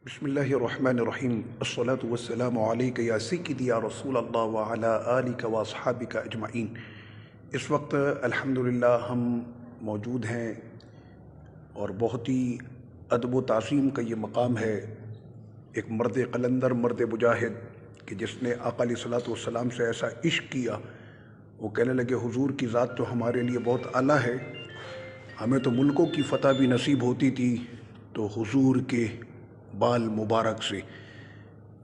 بسم اللہ الرحمن الرحیم الصلاۃ والسلام علیک یا سیدی یا رسول اللہ وعلی آلک واصحابک اجمعین۔ اس وقت الحمدللہ ہم موجود ہیں اور بہت ہی ادب و تعظیم کا یہ مقام ہے ایک مرد قلندر، مرد مجاہد کہ جس نے آقا علیہ الصلاۃ والسلام سے ایسا عشق کیا، وہ کہنے لگے حضور کی ذات تو ہمارے لیے بہت اعلیٰ ہے، ہمیں تو ملکوں کی فتح بھی نصیب ہوتی تھی تو حضور کے بال مبارک سے،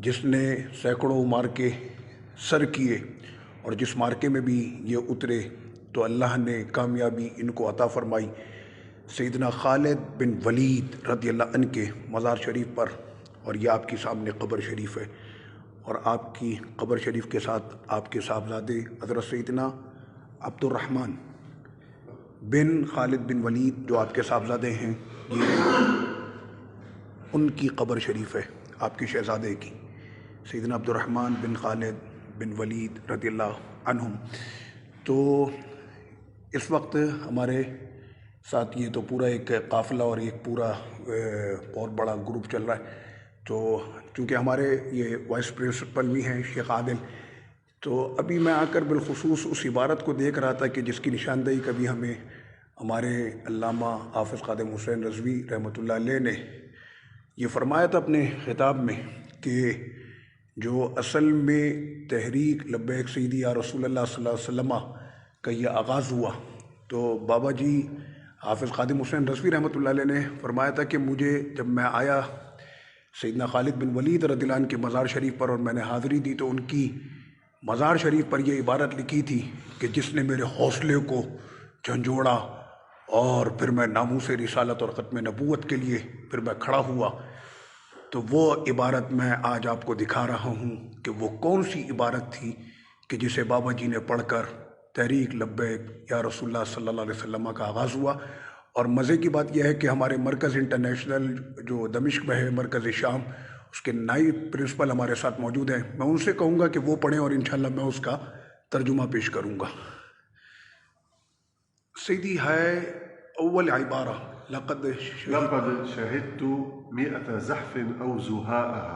جس نے سینکڑوں مارکے سر کیے اور جس مارکے میں بھی یہ اترے تو اللہ نے کامیابی ان کو عطا فرمائی۔ سیدنا خالد بن ولید رضی اللہ عنہ کے مزار شریف پر، اور یہ آپ کے سامنے قبر شریف ہے، اور آپ کی قبر شریف کے ساتھ آپ کے صاحبزادے حضرت سیدنا عبد الرحمن بن خالد بن ولید جو آپ کے صاحبزادے ہیں، یہ ان کی قبر شریف ہے، آپ کے شہزادے کی، سیدنا عبد الرحمن بن خالد بن ولید رضی اللہ عنہم۔ تو اس وقت ہمارے ساتھ یہ تو پورا ایک قافلہ اور ایک پورا بہت بڑا گروپ چل رہا ہے، تو چونکہ ہمارے یہ وائس پرنسپل بھی ہیں شیخ عادل، تو ابھی میں آ کر بالخصوص اس عبارت کو دیکھ رہا تھا کہ جس کی نشاندہی کبھی ہمیں ہمارے علامہ حافظ خادم حسین رضوی رحمۃ اللہ علیہ نے یہ فرمایا تھا اپنے خطاب میں کہ جو اصل میں تحریک لبیک سیدی یا رسول اللہ صلی اللہ علیہ وسلم کا یہ آغاز ہوا، تو بابا جی حافظ خادم حسین رضوی رحمۃ اللہ علیہ نے فرمایا تھا کہ مجھے جب میں آیا سیدنا خالد بن ولید رضی اللہ عنہ کے مزار شریف پر اور میں نے حاضری دی تو ان کی مزار شریف پر یہ عبارت لکھی تھی کہ جس نے میرے حوصلے کو جھنجھوڑا اور پھر میں ناموس رسالت اور ختم نبوت کے لیے پھر میں کھڑا ہوا، تو وہ عبارت میں آج آپ کو دکھا رہا ہوں کہ وہ کون سی عبارت تھی کہ جسے بابا جی نے پڑھ کر تحریک لبیک یا رسول اللہ صلی اللہ علیہ وسلم کا آغاز ہوا۔ اور مزے کی بات یہ ہے کہ ہمارے مرکز انٹرنیشنل جو دمشق میں ہے، مرکز شام، اس کے نائب پرنسپل ہمارے ساتھ موجود ہیں، میں ان سے کہوں گا کہ وہ پڑھیں اور انشاءاللہ میں اس کا ترجمہ پیش کروں گا۔ سیدی ہے اول عبارہ لقد شهدت 100 زحف أو زهاءها۔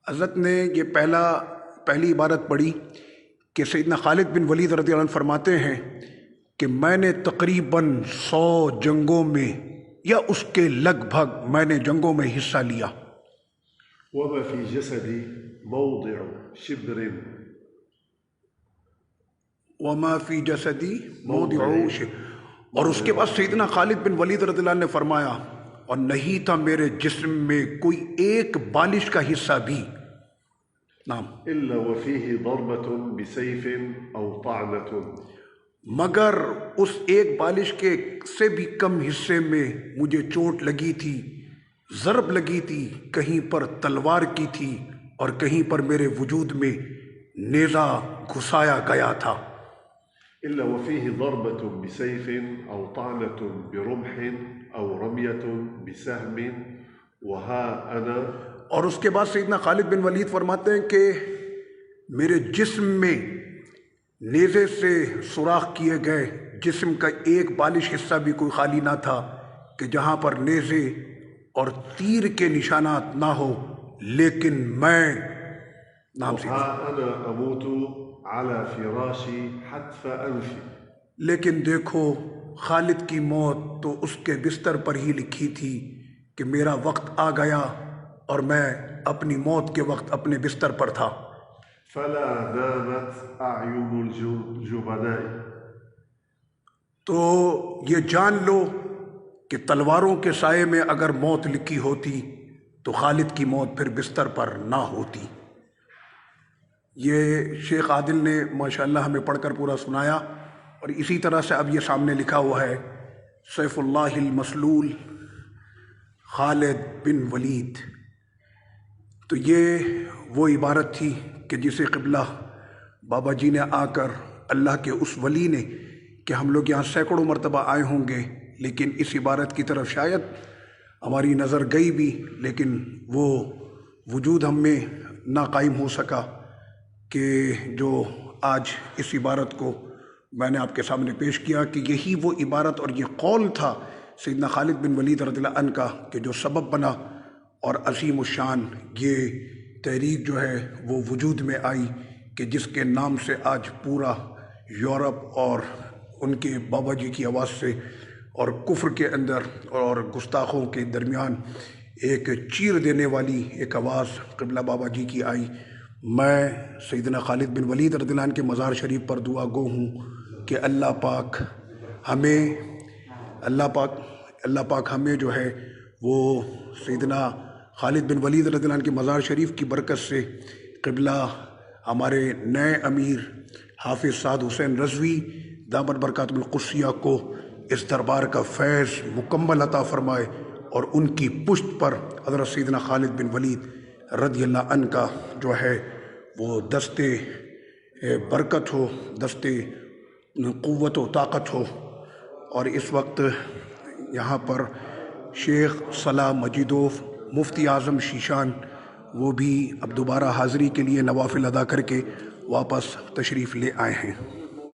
حضرت نے یہ پہلی عبارت پڑھی کہ سیدنا خالد بن ولید رضی اللہ عنہ فرماتے ہیں کہ میں نے تقریباً 100 جنگوں میں یا اس کے لگ بھگ میں نے جنگوں میں حصہ لیا۔ وما في جسدي موضع شبر وما فی جسدی موضع شبر، اور اس کے بعد سیدنا خالد بن ولید رضی اللہ عنہ نے فرمایا اور نہیں تھا میرے جسم میں کوئی ایک بالش کا حصہ بھی، نام إلا وفيه ضربة بسيف أو طعنة، مگر اس ایک بالش کے سے بھی کم حصے میں مجھے چوٹ لگی تھی، ضرب لگی تھی، کہیں پر تلوار کی تھی اور کہیں پر میرے وجود میں نیزہ گھسایا گیا تھا۔ إلا وفيه ضربة بسيف أو طعنة برمح أو رمية بسهم وها أنا۔ اور اس کے بعد سیدنا خالد بن ولید فرماتے ہیں کہ میرے جسم میں نیزے سے سوراخ کیے گئے، جسم کا ایک بالش حصہ بھی کوئی خالی نہ تھا کہ جہاں پر نیزے اور تیر کے نشانات نہ ہو، لیکن میں نام سے وها أنا أموت على فراشي حتف أنفي، لیکن دیکھو خالد کی موت تو اس کے بستر پر ہی لکھی تھی کہ میرا وقت آ گیا اور میں اپنی موت کے وقت اپنے بستر پر تھا۔ فلا نامت أعين الجبناء، تو یہ جان لو کہ تلواروں کے سائے میں اگر موت لکھی ہوتی تو خالد کی موت پھر بستر پر نہ ہوتی۔ یہ شیخ عادل نے ماشاءاللہ ہمیں پڑھ کر پورا سنایا، اور اسی طرح سے اب یہ سامنے لکھا ہوا ہے سیف اللہ المسلول خالد بن ولید۔ تو یہ وہ عبارت تھی کہ جسے قبلہ بابا جی نے آ کر اللہ کے اس ولی نے، کہ ہم لوگ یہاں سینکڑوں مرتبہ آئے ہوں گے لیکن اس عبارت کی طرف شاید ہماری نظر گئی بھی، لیکن وہ وجود ہم میں نہ قائم ہو سکا کہ جو آج اس عبارت کو میں نے آپ کے سامنے پیش کیا کہ یہی وہ عبارت اور یہ قول تھا سیدنا خالد بن ولید رضی اللہ عنہ کا کہ جو سبب بنا اور عظیم الشان یہ تحریک جو ہے وہ وجود میں آئی کہ جس کے نام سے آج پورا یورپ اور ان کے بابا جی کی آواز سے اور کفر کے اندر اور گستاخوں کے درمیان ایک چیر دینے والی ایک آواز قبلہ بابا جی کی آئی۔ میں سیدنا خالد بن ولید رضی اللہ عنہ کے مزار شریف پر دعا گو ہوں کہ اللہ پاک ہمیں جو ہے وہ سیدنا خالد بن ولید رضی اللہ عنہ کے مزار شریف کی برکت سے قبلہ ہمارے نئے امیر حافظ سعد حسین رضوی دامت برکاتہ القدسیہ کو اس دربار کا فیض مکمل عطا فرمائے اور ان کی پشت پر حضرت سیدنا خالد بن ولید رضی اللہ عنہ کا جو ہے وہ دستے برکت ہو، دستے قوت و طاقت ہو۔ اور اس وقت یہاں پر شیخ صلاح مجیدوف مفتی اعظم شیشان وہ بھی اب دوبارہ حاضری کے لیے نوافل ادا کر کے واپس تشریف لے آئے ہیں۔